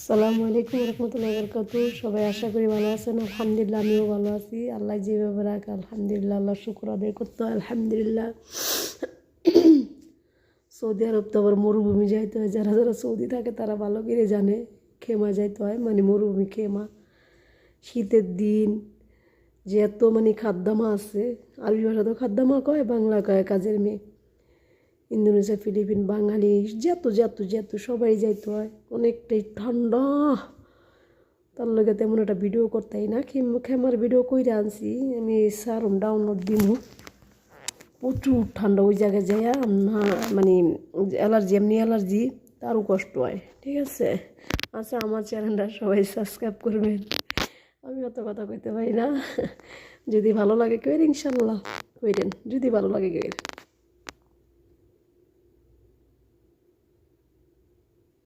আসসালামু আলাইকুম রহমতুল্লাহি ওয়া বারাকাতুহু। সবাই আশা করি ভালো আছেন। আলহামদুলিল্লাহ আমিও ভালো আছি। আল্লাহ যেভাবে রাখে আলহামদুলিল্লাহ, আল্লাহ শুকর আদায় করতে হয় আলহামদুলিল্লাহ। সৌদি আরব তো আবার মরুভূমি যাইতে হয়, যারা যারা সৌদি থাকে তারা ভালো করে জানে। খেমা যাইতে হয়, মানে মরুভূমি খেমা। শীতের দিন যে এত মানে খাদ্দামা আছে, আরবি ভাষা তো খাদ্দামা কয়, বাংলা কয় কাজের মেয়ে। ইন্দোনেশিয়া, ফিলিপিন, বাঙালি যত যত যত সবাই যাইতে হয়। অনেকটাই ঠান্ডা, তার লগে তেমন একটা ভিডিও করতেই না। খেমার ভিডিও কইরা আনছি আমি, সারম ডাউনলোড দিমু। প্রচুর ঠান্ডা ওই জায়গায় যাইয়া না, মানে অ্যালার্জি, এমনি অ্যালার্জি তারও কষ্ট হয়। ঠিক আছে, আচ্ছা আমার চ্যানেলটা সবাই সাবস্ক্রাইব করবেন। আমি অত কথা কইতে পারি না, যদি ভালো লাগে কেউ ইনশাল্লাহ কইরেন, যদি ভালো লাগে কেউ।